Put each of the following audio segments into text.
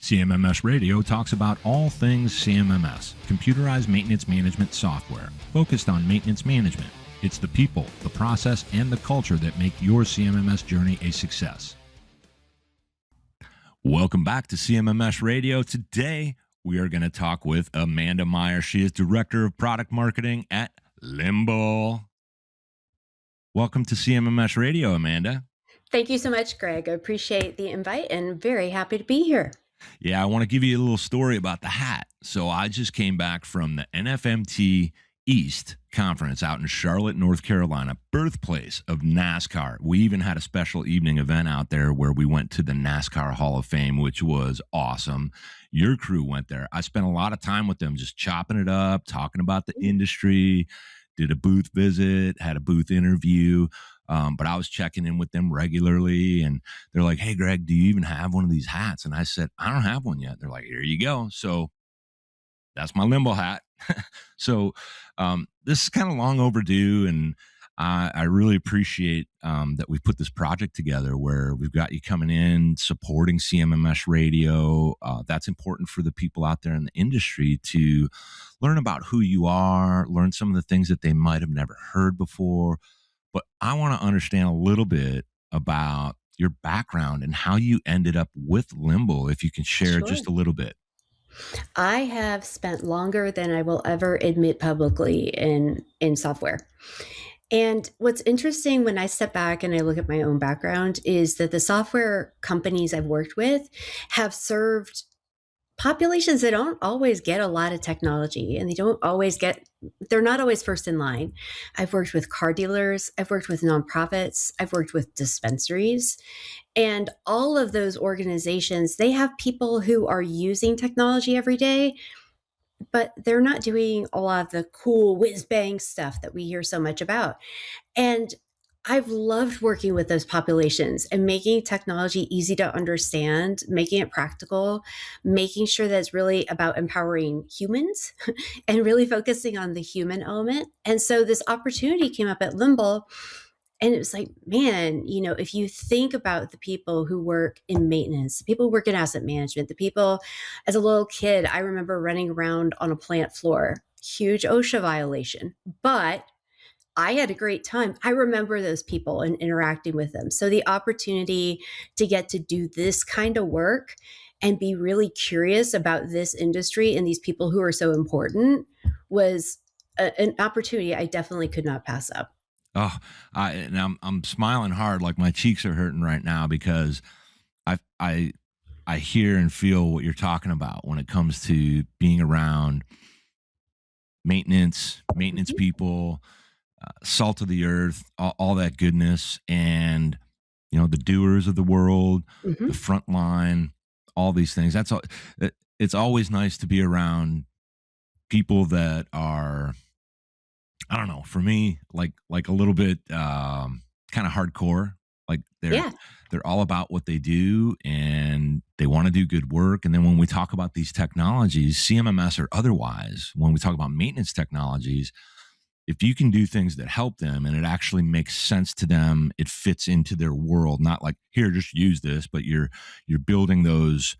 CMMS Radio talks about all things CMMS, computerized maintenance management software, focused on maintenance management. It's the people, the process, and the culture that make your CMMS journey a success. Welcome back to CMMS Radio. Today, we are going to talk with Amanda Meyer. She is Director of Product Marketing at Limble. Welcome to CMMS Radio, Amanda. Thank you so much, Greg. I appreciate the invite and very happy to be here. Yeah, I want to give you a little story about the hat. So I just came back from the NFMT East conference out in Charlotte, North Carolina, birthplace of NASCAR. We even had a special evening event out there where we went to the NASCAR Hall of Fame, which was awesome. Your crew went there. I spent a lot of time with them just chopping it up, talking about the industry, did a booth visit, had a booth interview. But I was checking in with them regularly, and they're like, "Hey, Greg, do you even have one of these hats?" And I said, "I don't have one yet." They're like, "Here you go." So that's my Limble hat. So this is kind of long overdue, and I really appreciate that we put this project together where we've got you coming in, supporting CMMS Radio. That's important for the people out there in the industry to learn about who you are, learn some of the things that they might have never heard before. But I want to understand a little bit about your background and how you ended up with Limble, if you can share just a little bit. I have spent longer than I will ever admit publicly in software. And what's interesting when I step back and I look at my own background is that the software companies I've worked with have served populations that don't always get a lot of technology, and they're not always first in line. I've worked with car dealers, I've worked with nonprofits, I've worked with dispensaries, and all of those organizations, they have people who are using technology every day, but they're not doing a lot of the cool whiz bang stuff that we hear so much about. And I've loved working with those populations and making technology easy to understand, making it practical, making sure that it's really about empowering humans and really focusing on the human element. And so this opportunity came up at Limble, and it was like, man, if you think about the people who work in maintenance, the people who work in asset management, the people, as a little kid, I remember running around on a plant floor, huge OSHA violation, but I had a great time. I remember those people and interacting with them. So the opportunity to get to do this kind of work and be really curious about this industry and these people who are so important was an opportunity I definitely could not pass up. Oh, I'm smiling hard, like my cheeks are hurting right now because I hear and feel what you're talking about when it comes to being around maintenance people. Salt of the earth, all that goodness, and the doers of the world, the front line, all these things. That's all. It's always nice to be around people that are, I don't know, for me, like a little bit kind of hardcore. Like they're all about what they do and they want to do good work. And then when we talk about these technologies, CMMS or otherwise, when we talk about maintenance technologies, if you can do things that help them and it actually makes sense to them, it fits into their world, not like, here, just use this, but you're building those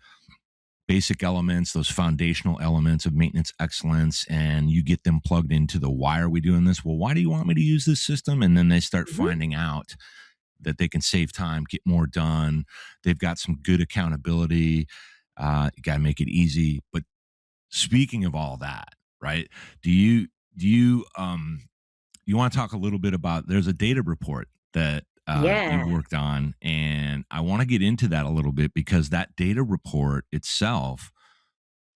basic elements, those foundational elements of maintenance excellence, and you get them plugged into the, why are we doing this? Well, why do you want me to use this system? And then they start finding out that they can save time, get more done. They've got some good accountability. You got to make it easy. But speaking of all that, right? Do you want to talk a little bit about, there's a data report that you worked on, and I want to get into that a little bit because that data report itself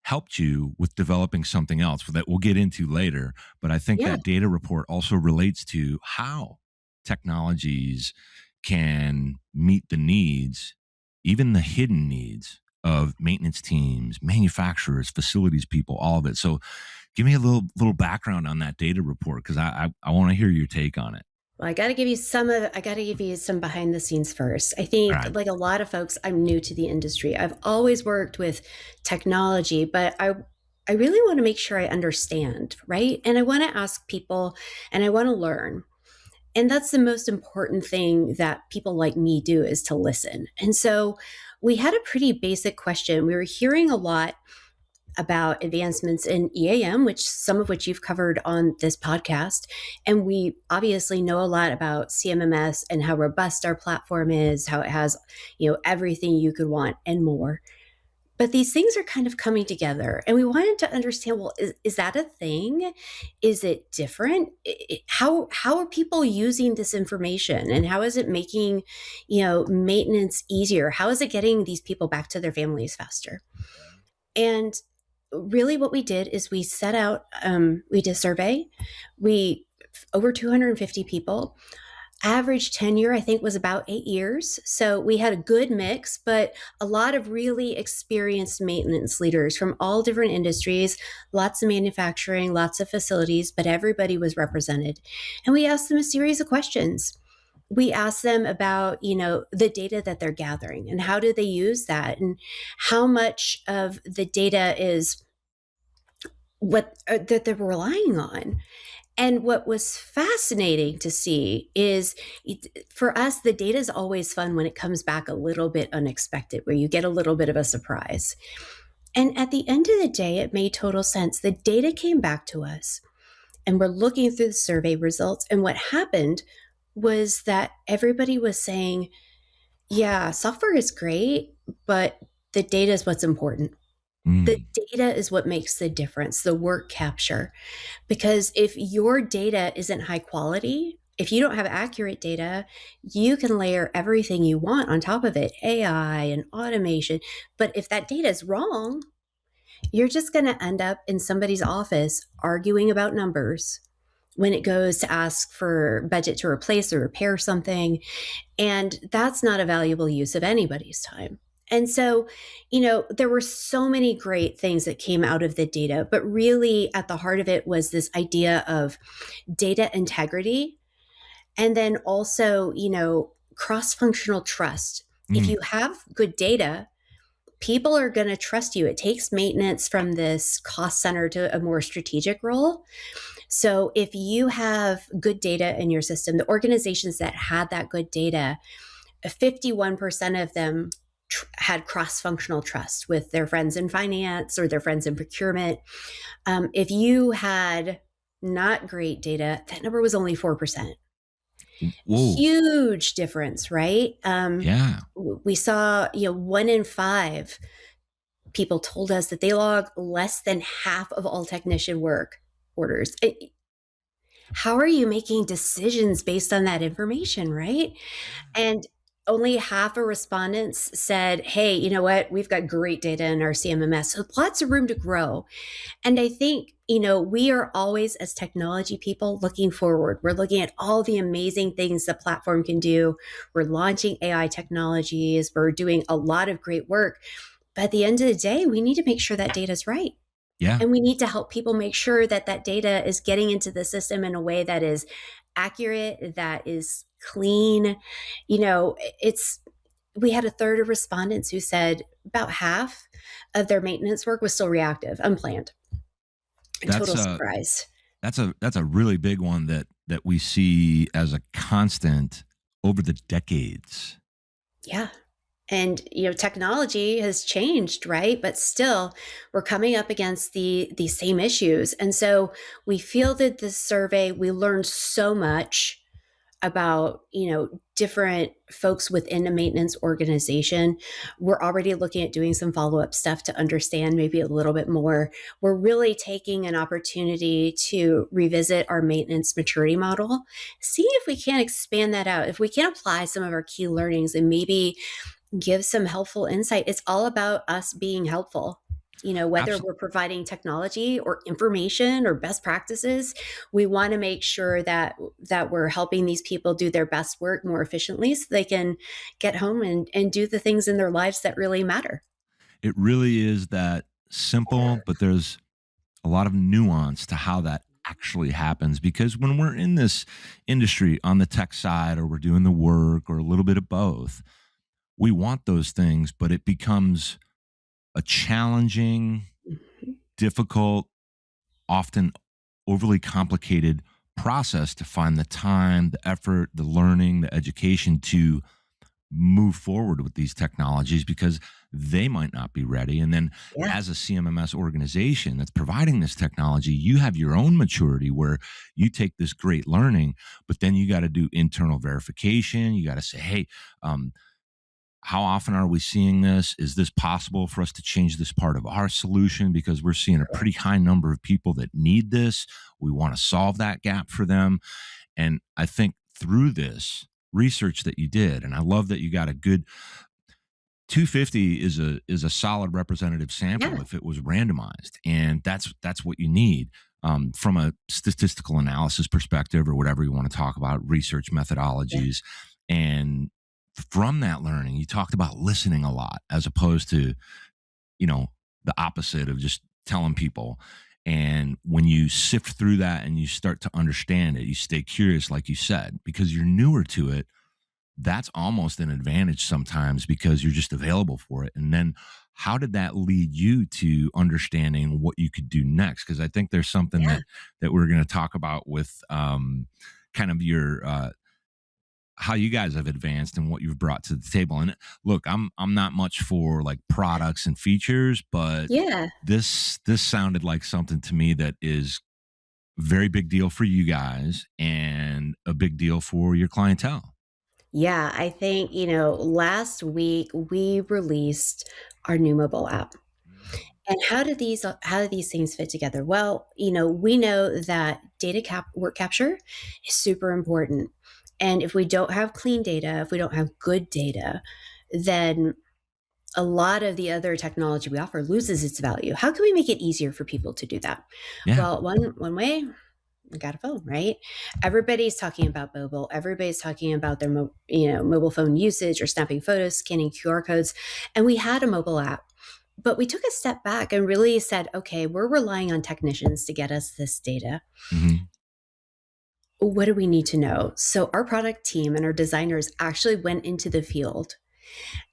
helped you with developing something else that we'll get into later. But I think that data report also relates to how technologies can meet the needs, even the hidden needs of maintenance teams, manufacturers, facilities people, all of it. So give me a little background on that data report, because I want to hear your take on it. Well, I got to give you some behind the scenes first. I think, like a lot of folks, I'm new to the industry. I've always worked with technology, but I really want to make sure I understand, right? And I want to ask people and I want to learn. And that's the most important thing that people like me do, is to listen. And so we had a pretty basic question. We were hearing a lot about advancements in EAM, which some of which you've covered on this podcast. And we obviously know a lot about CMMS and how robust our platform is, how it has, everything you could want and more. But these things are kind of coming together. And we wanted to understand, well, is that a thing? Is it different? How are people using this information? And how is it making, maintenance easier? How is it getting these people back to their families faster? And really what we did is we set out, we did a survey. We over 250 people. Average tenure, I think, was about 8 years. So we had a good mix, but a lot of really experienced maintenance leaders from all different industries, lots of manufacturing, lots of facilities, but everybody was represented. And we asked them a series of questions. We asked them about, the data that they're gathering and how do they use that and how much of the data is what that they're relying on. And what was fascinating to see is, for us, the data is always fun when it comes back a little bit unexpected, where you get a little bit of a surprise. And at the end of the day, it made total sense. The data came back to us, and we're looking through the survey results. And what happened was that everybody was saying, yeah, software is great, but the data is what's important. The data is what makes the difference, the work capture. Because if your data isn't high quality, if you don't have accurate data, you can layer everything you want on top of it, AI and automation. But if that data is wrong, you're just going to end up in somebody's office arguing about numbers when it goes to ask for budget to replace or repair something. And that's not a valuable use of anybody's time. And so, there were so many great things that came out of the data, but really at the heart of it was this idea of data integrity. And then also, cross-functional trust. If you have good data, people are going to trust you. It takes maintenance from this cost center to a more strategic role. So if you have good data in your system, the organizations that had that good data, 51% of them had cross-functional trust with their friends in finance or their friends in procurement. If you had not great data, that number was only 4%. Whoa. Huge difference, right? Yeah. We saw, 1 in 5 people told us that they log less than half of all technician work orders. How are you making decisions based on that information, right? And only half of respondents said, hey, you know what? We've got great data in our CMMS. So lots of room to grow. And I think, we are always, as technology people, looking forward. We're looking at all the amazing things the platform can do. We're launching AI technologies. We're doing a lot of great work. But at the end of the day, we need to make sure that data is right. Yeah. And we need to help people make sure that that data is getting into the system in a way that is accurate, that is clean. We had a third of respondents who said about half of their maintenance work was still reactive, unplanned. Total surprise. That's a really big one that we see as a constant over the decades. Yeah. And, technology has changed, right? But still, we're coming up against the same issues. And so we fielded this survey. We learned so much about, different folks within a maintenance organization. We're already looking at doing some follow-up stuff to understand maybe a little bit more. We're really taking an opportunity to revisit our maintenance maturity model, see if we can expand that out, if we can apply some of our key learnings and maybe give some helpful insight. It's all about us being helpful. Whether we're providing technology or information or best practices, we want to make sure that we're helping these people do their best work more efficiently so they can get home and do the things in their lives that really matter. It really is that simple, but there's a lot of nuance to how that actually happens, because when we're in this industry on the tech side, or we're doing the work, or a little bit of both, we want those things, but it becomes a challenging, difficult, often overly complicated process to find the time, the effort, the learning, the education to move forward with these technologies because they might not be ready. And then Yeah. as a CMMS organization that's providing this technology, you have your own maturity where you take this great learning, but then you got to do internal verification. You got to say, hey, how often are we seeing this? Is this possible for us to change this part of our solution? Because we're seeing a pretty high number of people that need this. We want to solve that gap for them. And I think through this research that you did, and I love that you got a good 250 is a solid representative sample Yeah. if it was randomized, and that's what you need from a statistical analysis perspective or whatever you want to talk about, research Yeah. methodologies. And from that learning, you talked about listening a lot as opposed to, you know, the opposite of just telling people. And when you sift through that and you start to understand it, you stay curious, like you said, because you're newer to it. That's almost an advantage sometimes because you're just available for it. And then how did that lead you to understanding what you could do next? Because I think there's something Yeah. that we're going to talk about with kind of your how you guys have advanced and what you've brought to the table. And look, I'm not much for like products and features, but Yeah. this sounded like something to me that is very big deal for you guys and a big deal for your clientele. Yeah. I think, last week we released our new mobile app. And how do these things fit together? Well, we know that work capture is super important. And if we don't have clean data, if we don't have good data, then a lot of the other technology we offer loses its value. How can we make it easier for people to do that? Yeah. Well, one way, we got a phone, right? Everybody's talking about mobile. Everybody's talking about their mobile phone usage or snapping photos, scanning QR codes, and we had a mobile app. But we took a step back and really said, okay, we're relying on technicians to get us this data. Hmm. What do we need to know? So our product team and our designers actually went into the field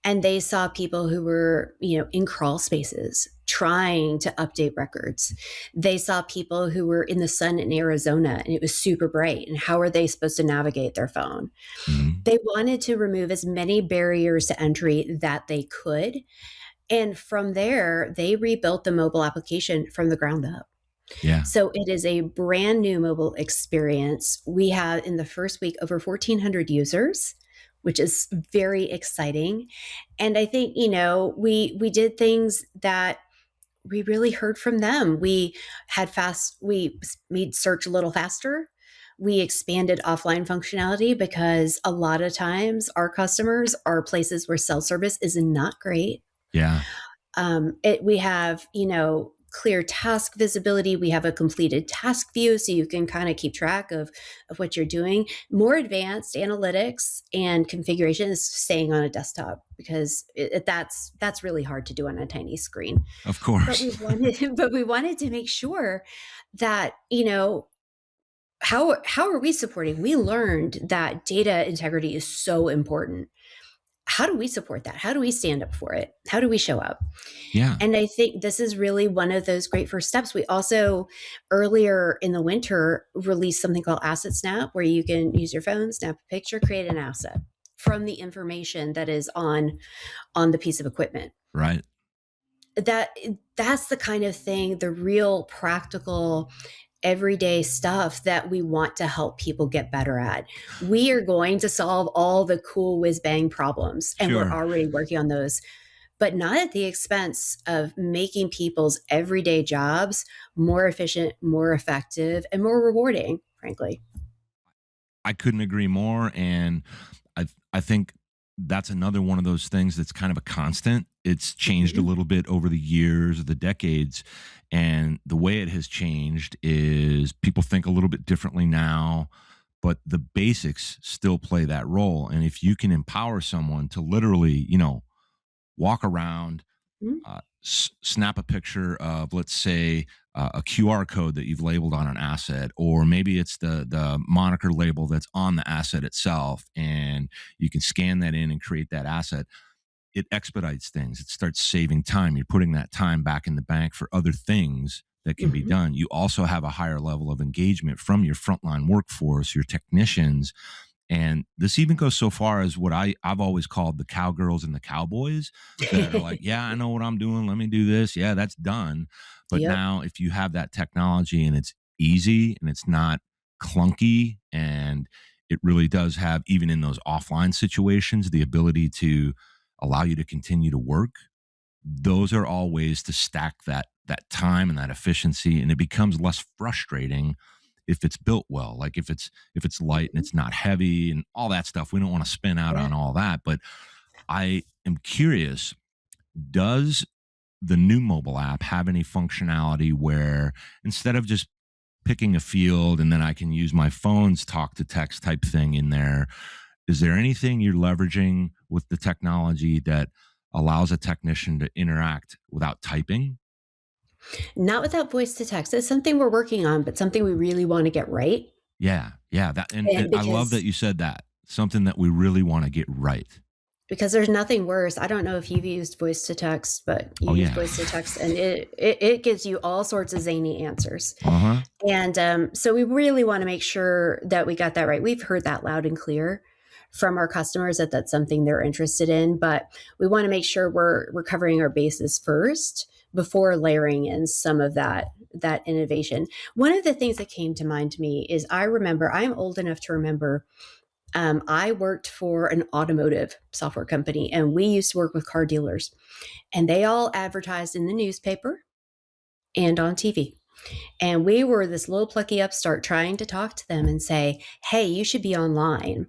and they saw people who were, in crawl spaces trying to update records. They saw people who were in the sun in Arizona and it was super bright. And how are they supposed to navigate their phone? Hmm. They wanted to remove as many barriers to entry that they could. And from there, they rebuilt the mobile application from the ground up. Yeah. So it is a brand new mobile experience. We have in the first week over 1,400 users, which is very exciting. And I think, we did things that we really heard from them. We made search a little faster. We expanded offline functionality because a lot of times our customers are places where cell service is not great. Yeah. We have, clear task visibility. We have a completed task view so you can kind of keep track of what you're doing. More advanced analytics and configuration is staying on a desktop because that's really hard to do on a tiny screen. Of But course. we wanted to make sure that, how are we supporting? We learned that data integrity is so important. How do we support that? How do we stand up for it? How do we show up? Yeah. And I think this is really one of those great first steps. We also, earlier in the winter, released something called Asset Snap, where you can use your phone, snap a picture, create an asset from the information that is on the piece of equipment. Right. That's the kind of thing, the real practical everyday stuff that we want to help people get better at. We are going to solve all the cool whiz bang problems, and we're Sure. already working on those, but not at the expense of making people's everyday jobs more efficient, more effective, and more rewarding, frankly. I couldn't agree more. And I think that's another one of those things that's kind of a constant. It's changed a Mhm. little bit over the years, the decades. And the way it has changed is people think a little bit differently now, but the basics still play that role. And if you can empower someone to literally, walk around, Mhm. snap a picture of, let's say, a QR code that you've labeled on an asset, or maybe it's the moniker label that's on the asset itself, and you can scan that in and create that asset. It expedites things. It starts saving time. You're putting that time back in the bank for other things that can be Mhm. done. You also have a higher level of engagement from your frontline workforce, your technicians, And this even goes so far as what I've always called the cowgirls and the cowboys that are like, yeah, I know what I'm doing. Let me do this. Yeah, that's done. But Yep. now if you have that technology and it's easy and it's not clunky, and it really does have, even in those offline situations, the ability to allow you to continue to work, those are all ways to stack that time and that efficiency, and it becomes less frustrating if it's built well. Like if it's light and Mhm. it's not heavy and all that stuff. We don't want to spin out Yeah. on all that, but I am curious, does the new mobile app have any functionality where instead of just picking a field and then I can use my phone's talk to text type thing in there, is there anything you're leveraging with the technology that allows a technician to interact without typing? Not without voice to text. It's something we're working on, but something we really want to get right. Yeah, yeah, that, and And I love that you said that. Something that we really want to get right. because there's nothing worse. I don't know if you've used voice to text, but you Oh use yeah. voice to text, and it gives you all sorts of zany answers. Uh-huh. And so we really want to make sure that we got that right. We've heard that loud and clear from our customers that that's something they're interested in, but we want to make sure we're covering our bases first before layering in some of that innovation. One of the things that came to mind to me is I remember, I'm old enough to remember, I worked for an automotive software company, and we used to work with car dealers, and they all advertised in the newspaper and on TV. And we were this little plucky upstart trying to talk to them and say, hey, you should be online.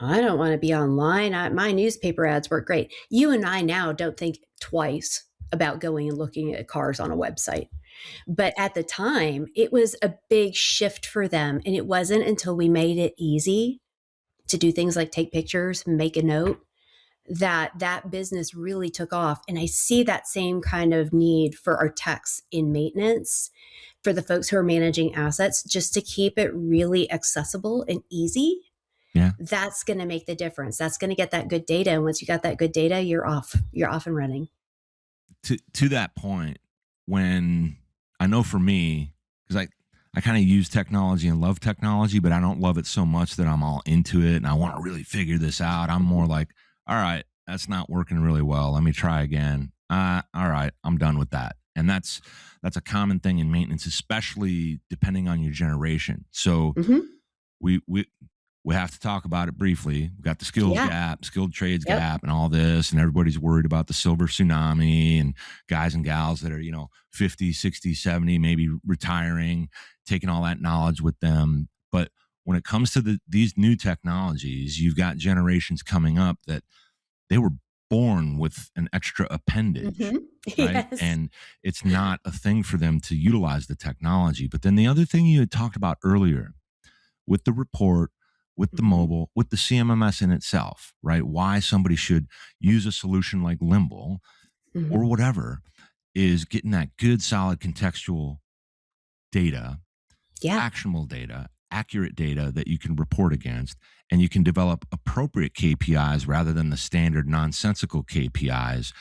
I don't want to be online. My newspaper ads work great. You and I now don't think twice about going and looking at cars on a website. But at the time, it was a big shift for them. And it wasn't until we made it easy to do things like take pictures, make a note, that that business really took off. And I see that same kind of need for our techs in maintenance, for the folks who are managing assets, just to keep it really accessible and easy. Yeah. That's going to make the difference. That's going to get that good data. And once you got that good data, you're off and running. To that point, when I know for me, because I kind of use technology and love technology, but I don't love it so much that I'm all into it and I want to really figure this out. I'm more like, all right, that's not working really well. Let me try again. All right, I'm done with that. And that's a common thing in maintenance, especially depending on your generation. So Mm-hmm. we we have to talk about it briefly. We've got the skills Yeah. gap, skilled trades Yep. gap, and all this, and everybody's worried about the silver tsunami and guys and gals that are, 50, 60, 70, maybe retiring, taking all that knowledge with them. But when it comes to these new technologies, you've got generations coming up that they were born with an extra appendage, Mm-hmm. right? Yes. And it's not a thing for them to utilize the technology. But then the other thing you had talked about earlier with the report, with the Mm-hmm. mobile, with the CMMS in itself, right? Why somebody should use a solution like Limble Mm-hmm. or whatever is getting that good, solid contextual data, Yeah. actionable data, accurate data that you can report against, and you can develop appropriate KPIs rather than the standard nonsensical KPIs.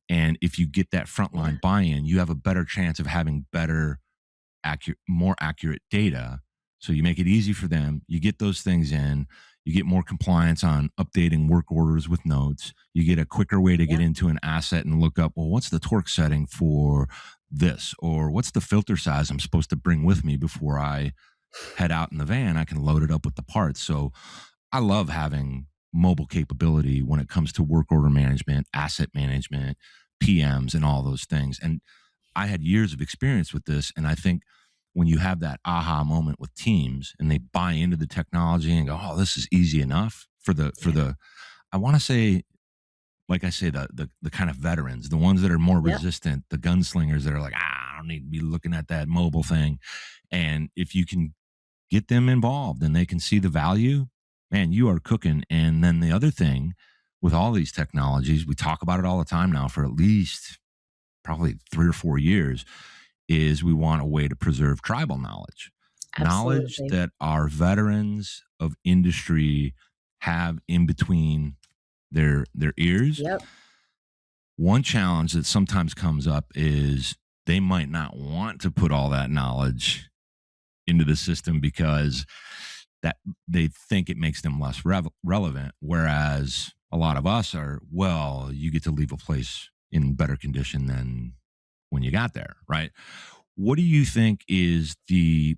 And if you get that Yeah. frontline buy-in, you have a better chance of having better, more accurate data. So you make it easy for them. You get those things in. You get more compliance on updating work orders with notes. You get a quicker way to get Yeah. into an asset and look up, well, what's the torque setting for this? Or what's the filter size I'm supposed to bring with me before I head out in the van? I can load it up with the parts. So I love having mobile capability when it comes to work order management, asset management, PMs, and all those things. And I had years of experience with this. And I think when you have that aha moment with teams and they buy into the technology and go, oh, this is easy enough Yeah. I want to say, like I say, the kind of veterans, the ones that are more Yep. resistant, the gunslingers that are like, I don't need to be looking at that mobile thing. And if you can get them involved and they can see the value, man, you are cooking. And then the other thing with all these technologies, we talk about it all the time now for at least probably 3 or 4 years, is we want a way to preserve tribal knowledge Absolutely. that our veterans of industry have in between their ears. Yep. One challenge that sometimes comes up is they might not want to put all that knowledge into the system because that they think it makes them less relevant. Whereas a lot of us are, well, you get to leave a place in better condition than when you got there, right? What do you think is the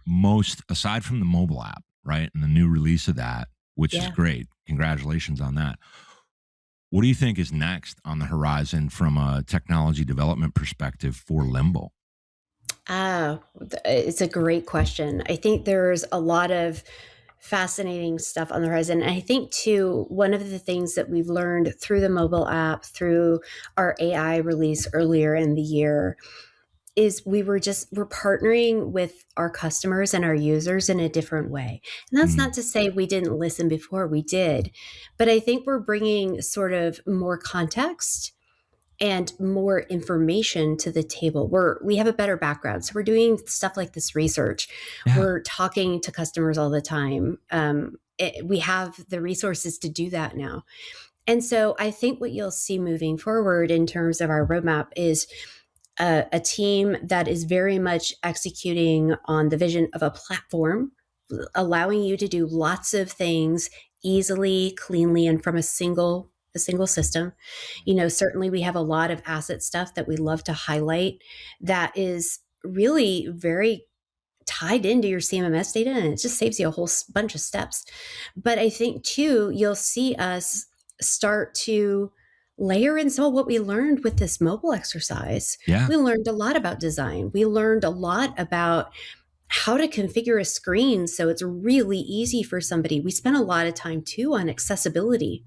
most, aside from the mobile app, right, and the new release of that, which is Yeah. great, congratulations on that, what do you think is next on the horizon from a technology development perspective for Limble? It's a great question. I think there's a lot of fascinating stuff on the horizon. And I think, too, one of the things that we've learned through the mobile app, through our AI release earlier in the year, is we're partnering with our customers and our users in a different way. And that's Mm, not to say we didn't listen before, we did. But I think we're bringing sort of more context and more information to the table. We have a better background, so we're doing stuff like this research. yeah, We're talking to customers all the time. We have the resources to do that now, and so I think what you'll see moving forward in terms of our roadmap is a team that is very much executing on the vision of a platform, allowing you to do lots of things easily, cleanly, and from a single system. Certainly we have a lot of asset stuff that we love to highlight that is really very tied into your CMMS data, and it just saves you a whole bunch of steps. But I think, too, you'll see us start to layer in some of what we learned with this mobile exercise. yeah, We learned a lot about design. We learned a lot about how to configure a screen so it's really easy for somebody. We spent a lot of time, too, on accessibility.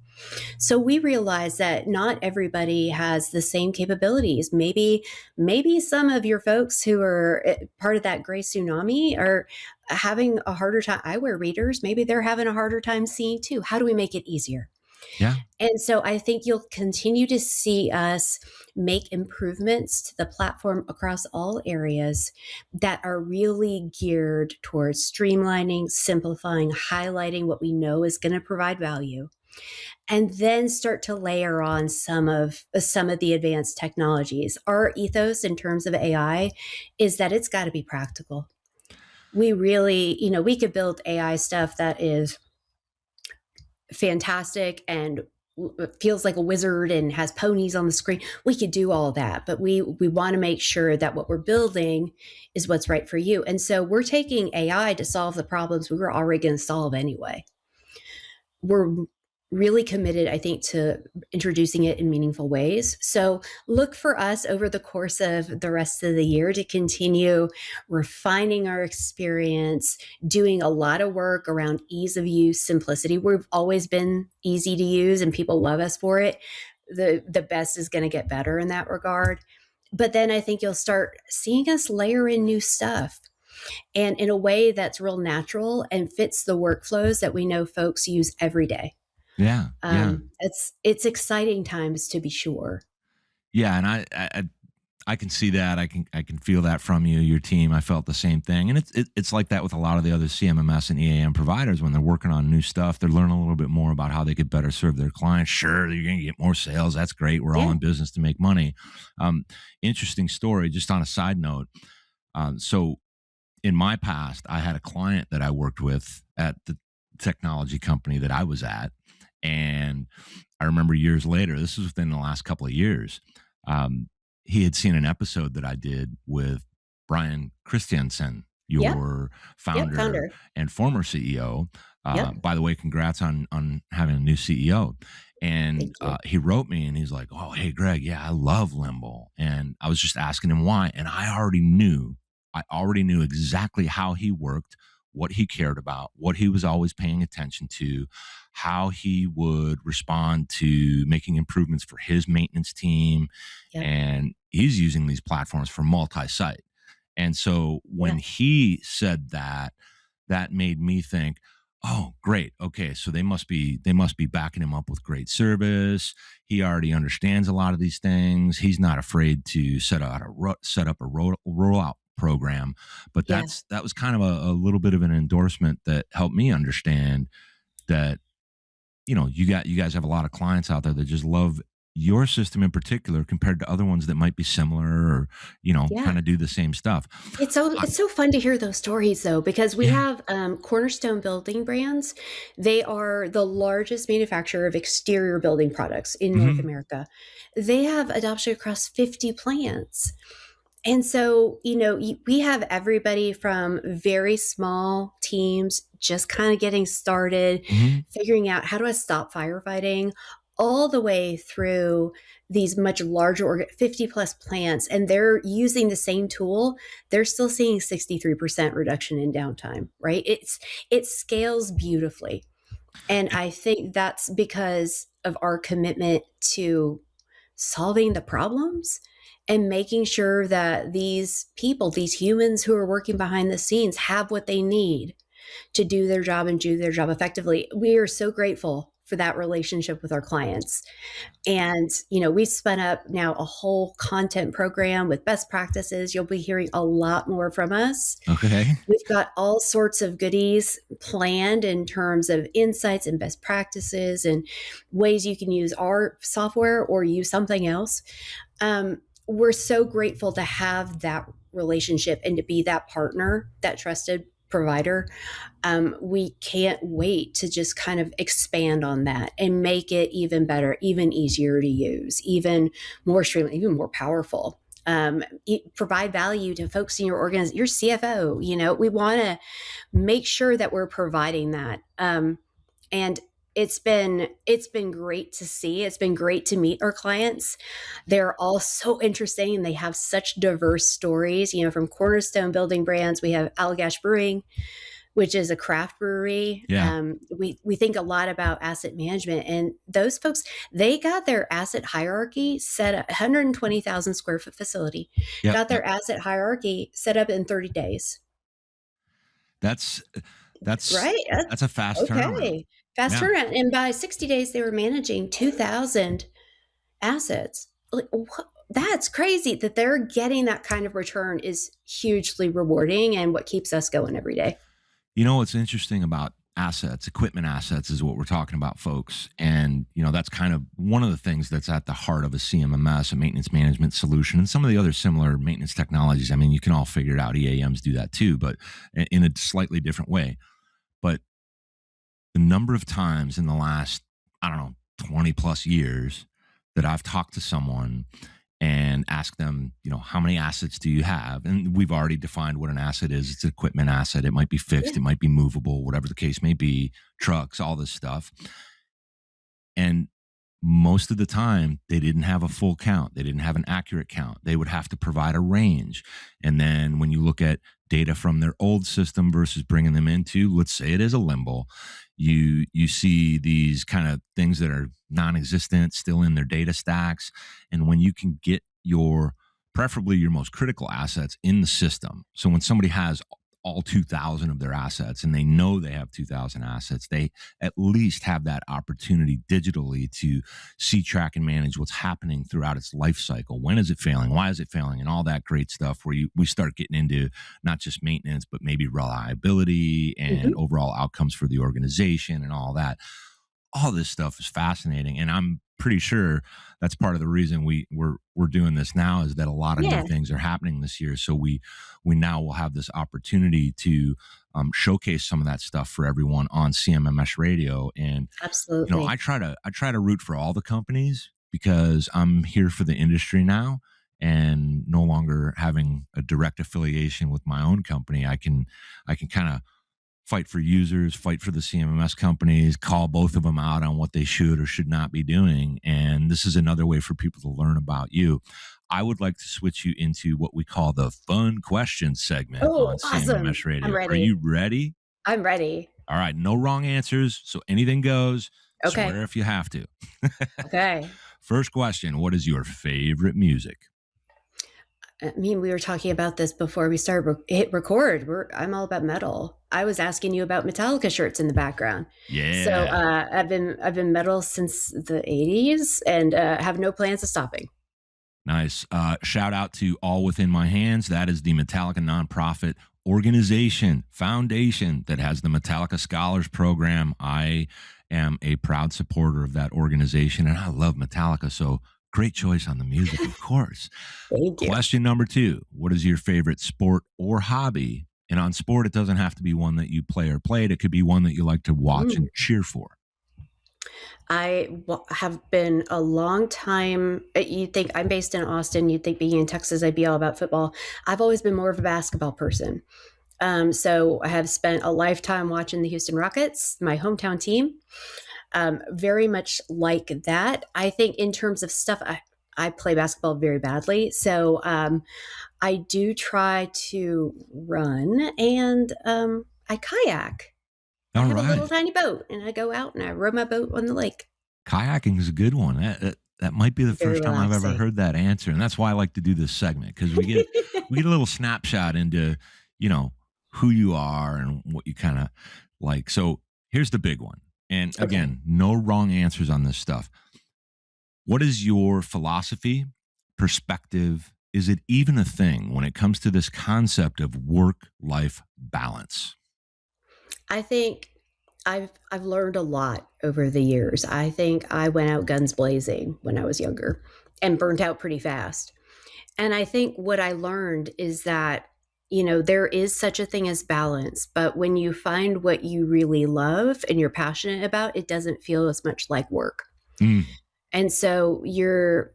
So we realize that not everybody has the same capabilities. Maybe some of your folks who are part of that gray tsunami are having a harder time. I wear readers. Maybe they're having a harder time seeing too. How do we make it easier? yeah, And so I think you'll continue to see us make improvements to the platform across all areas that are really geared towards streamlining, simplifying, highlighting what we know is going to provide value, and then start to layer on some of the advanced technologies. Our ethos in terms of AI is that it's got to be practical. We really, we could build AI stuff that is fantastic and feels like a wizard and has ponies on the screen. We could do all of that, but we want to make sure that what we're building is what's right for you. And so we're taking AI to solve the problems we were already going to solve anyway. We're really committed, I think, to introducing it in meaningful ways. So look for us over the course of the rest of the year to continue refining our experience, doing a lot of work around ease of use, simplicity. We've always been easy to use and people love us for it. The best is going to get better in that regard. But then I think you'll start seeing us layer in new stuff, and in a way that's real natural and fits the workflows that we know folks use every day. yeah, yeah, It's exciting times, to be sure. yeah. And I can see that. I can feel that from you, your team. I felt the same thing, and it's like that with a lot of the other CMMS and EAM providers. When they're working on new stuff, they're learning a little bit more about how they could better serve their clients. Sure, you're going to get more sales. That's great. We're all Yeah. in business to make money. Interesting story. Just on a side note. So in my past, I had a client that I worked with at the technology company that I was at. And I remember years later, this was within the last couple of years, um, he had seen an episode that I did with Brian Christiansen, Yeah. your Yep. founder Founder. and former CEO. Yep. By the way, congrats on having a new CEO. And Thank you. he wrote me and he's like, "Oh, hey, Greg, yeah, I love Limble." And I was just asking him why. And I already knew exactly how he worked, what he cared about, what he was always paying attention to, how he would respond to making improvements for his maintenance team. Yep. And he's using these platforms for multi-site. And so Yeah. when he said that, that made me think, oh, great. Okay, so they must be backing him up with great service. He already understands a lot of these things. He's not afraid to set up a rollout program. But Yeah. that was kind of a little bit of an endorsement that helped me understand that you guys have a lot of clients out there that just love your system in particular compared to other ones that might be similar or, Yeah. kind of do the same stuff. I, It's so fun to hear those stories though, because we yeah. have Cornerstone Building Brands. They are the largest manufacturer of exterior building products in North Hmm. America. They have adoption across 50 plants. And so, we have everybody from very small teams just kind of getting started, Hmm. figuring out how do I stop firefighting, all the way through these much larger 50 plus plants. And they're using the same tool. They're still seeing 63% reduction in downtime, right? It scales beautifully. And I think that's because of our commitment to solving the problems and making sure that these people, these humans who are working behind the scenes, have what they need to do their job and do their job effectively. We are so grateful for that relationship with our clients. And, we've spun up now a whole content program with best practices. You'll be hearing a lot more from us. Okay. We've got all sorts of goodies planned in terms of insights and best practices and ways you can use our software or use something else. We're so grateful to have that relationship and to be that partner, that trusted provider. We can't wait to just kind of expand on that and make it even better, even easier to use, even more streamlined, even more powerful. Provide value to folks in your organization, your CFO. We want to make sure that we're providing that. And it's been great to see. It's been great to meet our clients. They're all so interesting and they have such diverse stories. From Cornerstone Building Brands, we have Allagash Brewing, which is a craft brewery. Yeah. We think a lot about asset management, and those folks, they got their asset hierarchy set up. 120,000 square foot facility, Yep. got their asset hierarchy set up in 30 days. That's that's Right? that's a fast turnaround. Okay. Fast Yeah. turnaround. And by 60 days, they were managing 2,000 assets. Like, that's crazy that they're getting that kind of return is hugely rewarding and what keeps us going every day. What's interesting about assets, equipment assets is what we're talking about, folks. And, that's kind of one of the things that's at the heart of a CMMS, a maintenance management solution, and some of the other similar maintenance technologies. I mean, you can all figure it out. EAMs do that too, but in a slightly different way. But the number of times in the last, I don't know, 20 plus years that I've talked to someone and ask them, how many assets do you have? And we've already defined what an asset is. It's an equipment asset. It might be fixed. Yeah. It might be movable, whatever the case may be, trucks, all this stuff. And most of the time, they didn't have a full count. They didn't have an accurate count. They would have to provide a range. And then when you look at data from their old system versus bringing them into, let's say it is a Limble, you see these kind of things that are non-existent still in their data stacks. And when you can get preferably your most critical assets in the system, so when somebody has all 2,000 of their assets and they know they have 2,000 assets, they at least have that opportunity digitally to see, track, and manage what's happening throughout its life cycle. When is it failing? Why is it failing? And all that great stuff where we start getting into not just maintenance, but maybe reliability and Mhm. overall outcomes for the organization and all that. All this stuff is fascinating, and I'm pretty sure that's part of the reason we're doing this now, is that a lot of new Yeah, things are happening this year. So we now will have this opportunity to showcase some of that stuff for everyone on CMMS radio. And absolutely. I try to root for all the companies because I'm here for the industry now, and no longer having a direct affiliation with my own company. I can kind of fight for users, fight for the CMMS companies, call both of them out on what they should or should not be doing. And this is another way for people to learn about you. I would like to switch you into what we call the fun questions segment on Oh, awesome. CMMS I'm Radio. Are ready. you ready? I'm ready. All right, no wrong answers. So anything goes. Okay. Swear if you have to. Okay. First question: what is your favorite music? I mean, we were talking about this before we started hit record. I'm all about metal. I was asking you about Metallica shirts in the background. So Yeah. I've been metal since the '80s and have no plans of stopping. Nice. Shout out to All Within My Hands. That is the Metallica nonprofit organization, foundation that has the Metallica Scholars Program. I am a proud supporter of that organization, and I love Metallica, so great choice on the music, of course. Thank you. Question number 2, what is your favorite sport or hobby? And on sport, it doesn't have to be one that you play or played. It could be one that you like to watch and cheer for. I have been a long time. You'd think I'm based in Austin. You'd think being in Texas, I'd be all about football. I've always been more of a basketball person. So I have spent a lifetime watching the Houston Rockets, my hometown team. Very much like that. I think in terms of stuff, I play basketball very badly. So I do try to run, and I kayak. I have a little tiny boat, and I go out and I row my boat on the lake. Kayaking is a good one. That might be the first time I've ever heard that answer, and that's why I like to do this segment, because we get a little snapshot into, who you are and what you kind of like. So here's the big one, and again, no wrong answers on this stuff. What is your philosophy, perspective? Is it even a thing when it comes to this concept of work-life balance? I think I've learned a lot over the years. I think I went out guns blazing when I was younger and burnt out pretty fast. And I think what I learned is that, there is such a thing as balance, but when you find what you really love and you're passionate about, it doesn't feel as much like work. And so you're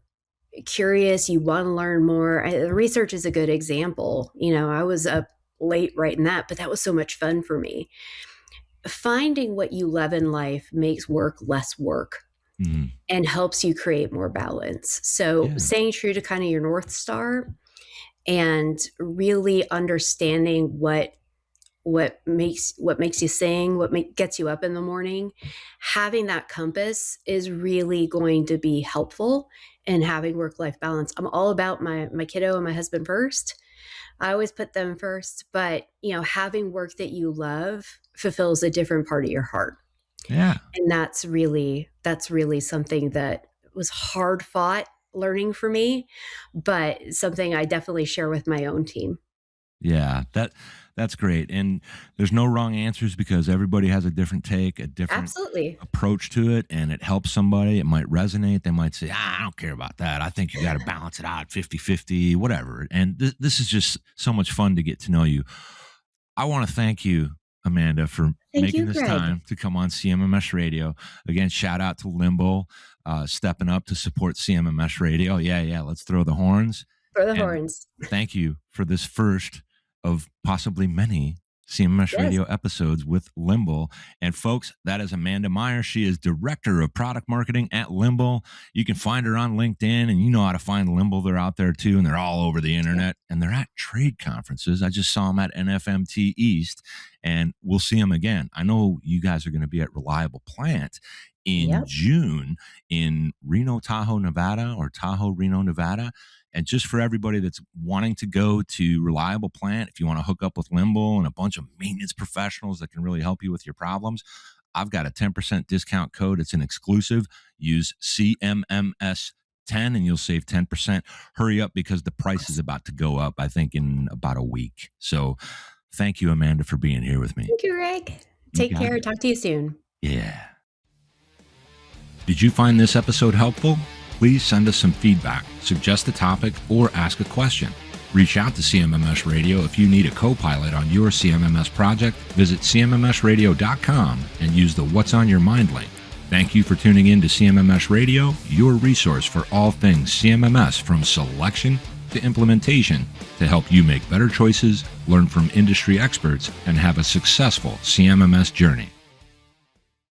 curious, you want to learn more. Research is a good example. I was up late writing that, but that was so much fun for me. Finding what you love in life makes work less work and helps you create more balance. So staying true to kind of your North Star and really understanding what makes you sing, gets you up in the morning, having that compass is really going to be helpful in having work-life balance. I'm all about my kiddo and my husband first. I always put them first, but having work that you love fulfills a different part of your heart. Yeah. And that's really something that was hard fought learning for me, but something I definitely share with my own team. Yeah, that's great. And there's no wrong answers, because everybody has a different take, a different approach to it, and it helps somebody. It might resonate. They might say, I don't care about that. I think you got to balance it out 50-50, whatever. And this is just so much fun to get to know you. I want to thank you, Amanda, for making this time to come on CMMS Radio. Again, shout out to Limble, stepping up to support CMMS Radio. Yeah, let's throw the horns. Throw the horns. Thank you for this first of possibly many CMMS Radio episodes with Limble. And folks, that is Amanda Meyer. She is Director of Product Marketing at Limble. You can find her on LinkedIn, and you know how to find Limble. They're out there too, and they're all over the internet, and they're at trade conferences. I just saw them at NFMT East, and we'll see them again. I know you guys are going to be at Reliable Plant in June in Reno, Tahoe, Nevada, or Tahoe, Reno, Nevada. And just for everybody that's wanting to go to Reliable Plant, if you want to hook up with Limble and a bunch of maintenance professionals that can really help you with your problems, I've got a 10% discount code. It's an exclusive. Use CMMS10 and you'll save 10%. Hurry up, because the price is about to go up, I think, in about a week. So thank you, Amanda, for being here with me. Thank you, Greg. Take care. Talk to you soon. Yeah. Did you find this episode helpful? Please send us some feedback, suggest a topic, or ask a question. Reach out to CMMS Radio if you need a co-pilot on your CMMS project. Visit CMMSradio.com and use the What's on Your Mind link. Thank you for tuning in to CMMS Radio, your resource for all things CMMS, from selection to implementation, to help you make better choices, learn from industry experts, and have a successful CMMS journey.